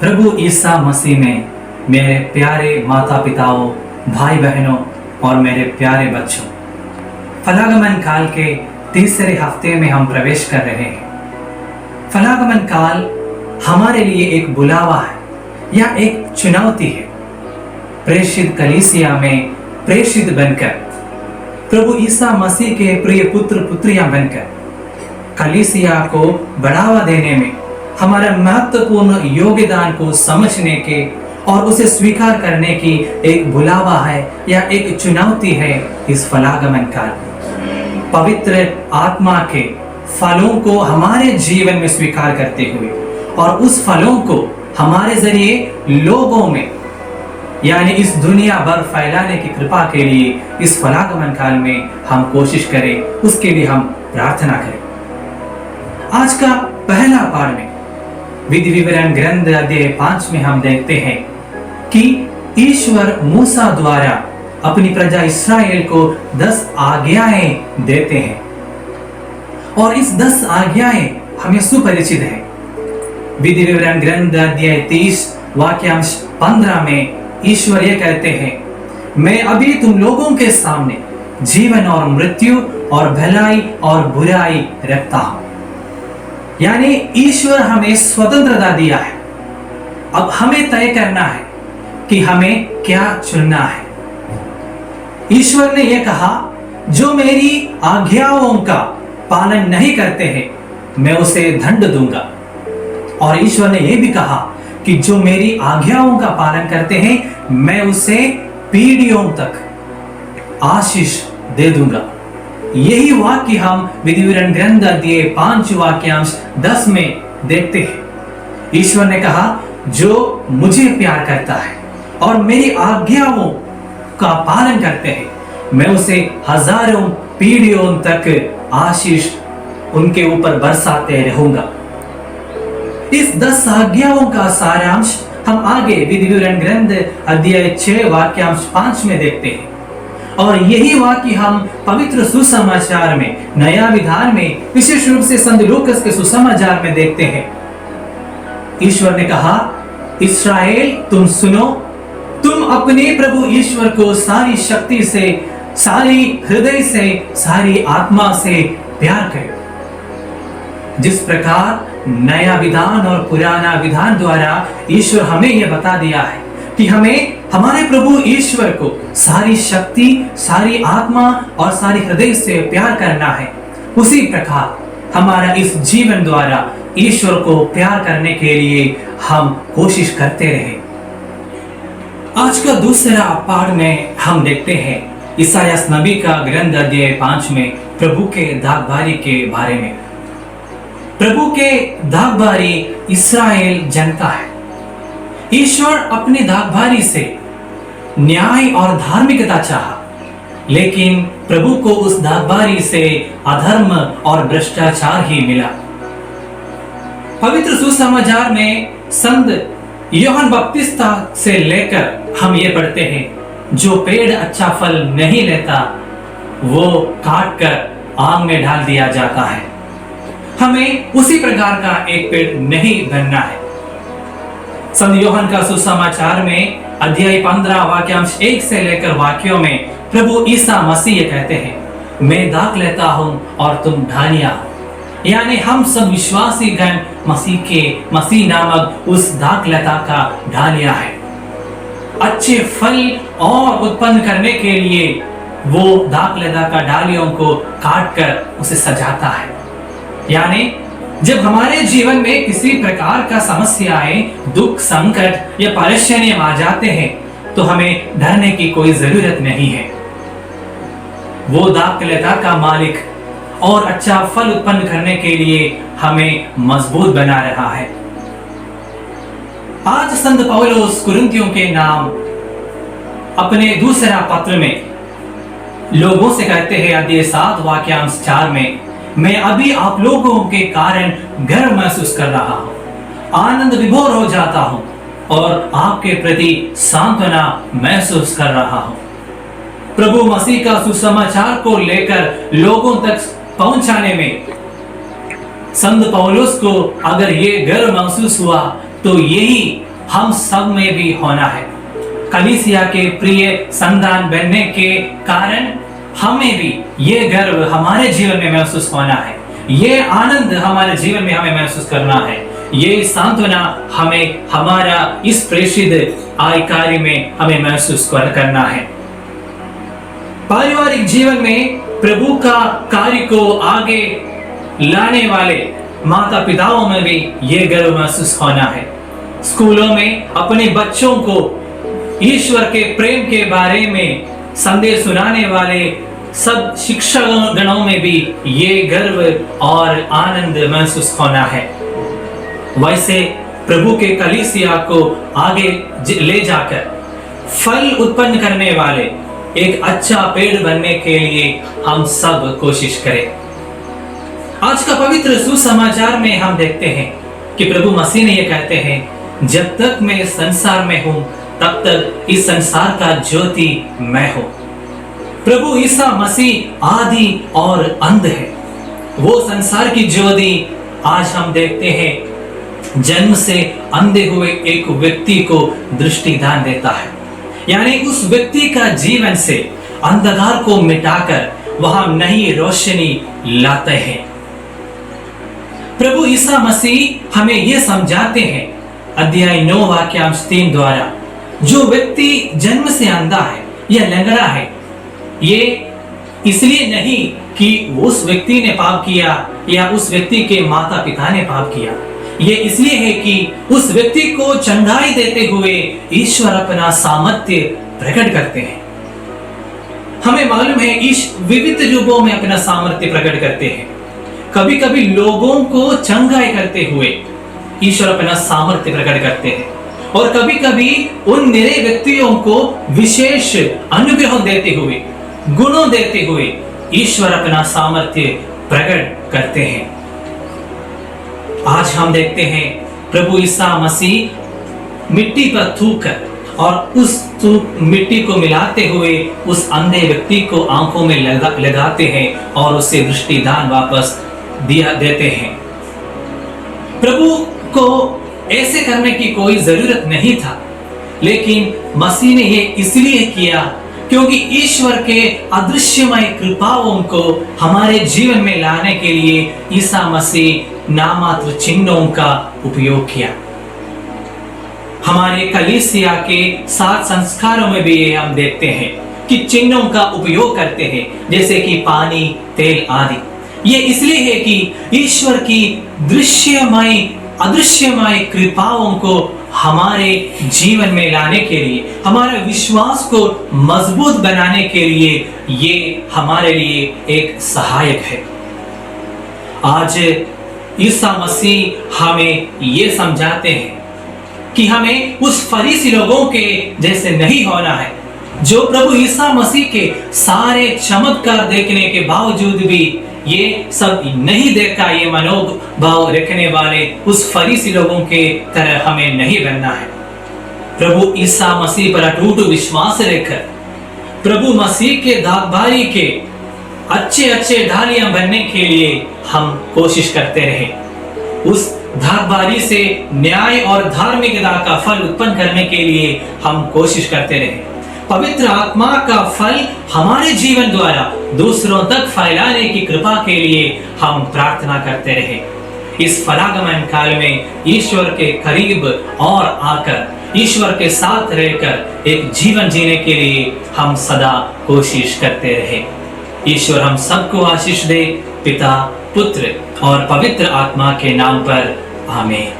प्रभु ईसा मसीह में मेरे प्यारे माता पिताओं, भाई बहनों और मेरे प्यारे बच्चों, फलागमन काल के तीसरे हफ्ते में हम प्रवेश कर रहे हैं। फलागमन काल हमारे लिए एक बुलावा है या एक चुनौती है। प्रेषित कलीसिया में प्रेषित बनकर, प्रभु ईसा मसीह के प्रिय पुत्र पुत्रियां बनकर कलीसिया को बढ़ावा देने में हमारा महत्वपूर्ण योगदान को समझने के और उसे स्वीकार करने की एक बुलावा है या एक चुनौती है। इस फलागमन काल पवित्र आत्मा के फलों को हमारे जीवन में स्वीकार करते हुए और उस फलों को हमारे जरिए लोगों में यानी इस दुनिया भर फैलाने की कृपा के लिए इस फलागमन काल में हम कोशिश करें, उसके लिए हम प्रार्थना करें। आज का पहला पाठ में विधि विवरण ग्रंथ अध्याय 5 में हम देखते हैं कि ईश्वर मूसा द्वारा अपनी प्रजा इस्राएल को 10 आज्ञाएं देते हैं और इस 10 आज्ञाएं हमें सुपरिचित है। विधि विवरण ग्रंथ अध्याय 30 वाक्यांश 15 में ईश्वर ये कहते हैं, मैं अभी तुम लोगों के सामने जीवन और मृत्यु और भलाई और बुराई रखता हूं। यानी ईश्वर हमें स्वतंत्रता दिया है। अब हमें तय करना है कि हमें क्या चुनना है। ईश्वर ने यह कहा, जो मेरी आज्ञाओं का पालन नहीं करते हैं मैं उसे दंड दूंगा। और ईश्वर ने यह भी कहा कि जो मेरी आज्ञाओं का पालन करते हैं मैं उसे पीढ़ियों तक आशीष दे दूंगा। यही वाक्य हम विधि विवरण ग्रंथ अध्याय 5 वाक्यांश 10 में देखते हैं। ईश्वर ने कहा, जो मुझे प्यार करता है और मेरी आज्ञाओं का पालन करते हैं मैं उसे हजारों पीढ़ियों तक आशीष उनके ऊपर बरसाते रहूंगा। इस 10 आज्ञाओं का सारांश हम आगे विधि विवरण ग्रंथ अध्याय 6 वाक्यांश 5 में देखते हैं और यही वाक्य हम पवित्र सुसमाचार में, नया विधान में, विशेष रूप से संत लूकास के सुसमाचार में देखते हैं। ईश्वर ने कहा, इस्राएल तुम सुनो, तुम अपने प्रभु ईश्वर को सारी शक्ति से, सारी हृदय से, सारी आत्मा से प्यार करो। जिस प्रकार नया विधान और पुराना विधान द्वारा ईश्वर हमें यह बता दिया है कि हमें हमारे प्रभु ईश्वर को सारी शक्ति, सारी आत्मा और सारी हृदय से प्यार करना है, उसी प्रकार हमारा इस जीवन द्वारा ईश्वर को प्यार करने के लिए हम कोशिश करते रहे। आज का दूसरा पाठ में हम देखते हैं इसायास नबी का ग्रंथ अध्याय 5 में प्रभु के दागबारी के बारे में। प्रभु के दागबारी इस्राएल जनता है। ईश्वर अपने दागबारी से न्याय और धार्मिकता चाहा, लेकिन प्रभु को उस दागबारी से अधर्म और भ्रष्टाचार ही मिला। पवित्र सुसमाचार में संत यूहन्ना बपतिस्ता से लेकर हम ये पढ़ते हैं, जो पेड़ अच्छा फल नहीं लेता वो काट कर आग में डाल दिया जाता है। हमें उसी प्रकार का एक पेड़ नहीं बनना है। संत यूहन्ना का सुसमाचार में अध्याय 15 वाक्यांश 1 से लेकर वाक्यों में प्रभु ईसा मसीह कहते हैं, मैं दाख लेता हूं और तुम ढालियां। यानी हम सब विश्वासी गण मसीह नामक उस दाखलता का ढालिया है। अच्छे फल और उत्पन्न करने के लिए वो दाखलता का डालियों को काट कर उसे सजाता है। यानी जब हमारे जीवन में किसी प्रकार का समस्याएं, दुख, संकट या परेशानियां आ जाते हैं तो हमें डरने की कोई जरूरत नहीं है। वो दाखलता का मालिक और अच्छा फल उत्पन्न करने के लिए हमें मजबूत बना रहा है। आज संत पौलुस कुरिन्थियों के नाम अपने दूसरा पत्र में लोगों से कहते हैं अध्याय 7 वाक्यांश 4 में, मैं अभी आप लोगों के कारण गर्व महसूस कर रहा हूं, आनंद विभोर हो जाता हूं और आपके प्रति सांत्वना महसूस कर रहा हूं। प्रभु मसीह का सुसमाचार को लेकर लोगों तक पहुंचाने में संत पौलुस को अगर ये गर्व महसूस हुआ तो यही हम सब में भी होना है। कलीसिया के प्रिय संतान बनने के कारण हमें भी ये गर्व हमारे जीवन में महसूस होना है, ये आनंद हमारे जीवन में हमें महसूस करना है, ये सांत्वना हमें हमारा इस प्रेषित आय कार्य में हमें महसूस करना है। पारिवारिक जीवन में प्रभु का कार्य को आगे लाने वाले माता पिताओं में भी ये गर्व महसूस होना है। स्कूलों में अपने बच्चों को ईश्वर के प्रेम के बारे में संदेश सुनाने वाले सब शिक्षक गणों में भी ये गर्व और आनंद महसूस होना है। वैसे प्रभु के कलीसिया को आगे ले जाकर फल उत्पन्न करने वाले एक अच्छा पेड़ बनने के लिए हम सब कोशिश करें। आज का पवित्र सुसमाचार में हम देखते हैं कि प्रभु मसीह ने ये कहते हैं, जब तक मैं संसार में हूं तब तक इस संसार का ज्योति मैं हूं। प्रभु ईसा मसीह आदि और अंत है, वो संसार की ज्योति। आज हम देखते हैं जन्म से अंधे हुए एक व्यक्ति को दृष्टि दान देता है, यानी उस व्यक्ति का जीवन से अंधकार को मिटाकर वहां नई रोशनी लाते हैं। प्रभु ईसा मसीह हमें यह समझाते हैं अध्याय 9 वाक्यांश 3 द्वारा, जो व्यक्ति जन्म से अंधा है या लंगड़ा है, ये इसलिए नहीं कि उस व्यक्ति ने पाप किया या उस व्यक्ति के माता पिता ने पाप किया, ये इसलिए है कि उस व्यक्ति को चंगाई देते हुए ईश्वर अपना सामर्थ्य प्रकट करते हैं। हमें मालूम है ईश्वर विविध रूपों में अपना सामर्थ्य प्रकट करते हैं। कभी कभी लोगों को चंगाई करते हुए ईश्वर अपना सामर्थ्य प्रकट करते हैं, और कभी कभी उन निरे व्यक्तियों को विशेष अनुग्रह देते हुए, गुणों देते हुए ईश्वर अपना सामर्थ्य प्रकट करते हैं। आज हम देखते हैं प्रभु ईसा मसीह मिट्टी पर थूक कर और उस मिट्टी को मिलाते हुए उस अंधे व्यक्ति को आंखों में लगाते हैं और उसे दृष्टिदान वापस देते हैं। प्रभु को ऐसे करने की कोई जरूरत नहीं था, लेकिन मसीह ने ये इसलिए किया क्योंकि ईश्वर के अदृश्यमय कृपाओं को हमारे जीवन में लाने के लिए ईसा मसीह नामात्र चिन्हों का उपयोग किया। हमारे कलीसिया के 7 संस्कारों में भी ये हम देखते हैं कि चिन्हों का उपयोग करते हैं, जैसे कि पानी, तेल आदि। ये इसलिए है कि ईश्वर की दृश्यमय अदृश्यमय कृपाओं को हमारे जीवन में लाने के लिए, हमारे विश्वास को मजबूत बनाने के लिए ये हमारे लिए एक सहायक है। आज ईसा मसीह हमें ये समझाते हैं कि हमें उस फरीसी लोगों के जैसे नहीं होना है, जो प्रभु ईसा मसीह के सारे चमत्कार देखने के बावजूद भी ये सब नहीं देखा, ये मनोभाव रखने वाले उस फरीसी लोगों के तरह हमें नहीं बनना है। प्रभु ईसा मसीह पर अटूट विश्वास रखकर प्रभु मसीह के दागबारी के अच्छे ढालियां बनने के लिए हम कोशिश करते रहे। उस दागबारी से न्याय और धार्मिकता का फल उत्पन्न करने के लिए हम कोशिश करते रहे। पवित्र आत्मा का फल हमारे जीवन द्वारा दूसरों तक फैलाने की कृपा के लिए हम प्रार्थना करते रहे। इस फलागमन काल में ईश्वर के करीब और आकर ईश्वर के साथ रहकर एक जीवन जीने के लिए हम सदा कोशिश करते रहे। ईश्वर हम सबको आशीष दे, पिता, पुत्र और पवित्र आत्मा के नाम पर आमीन।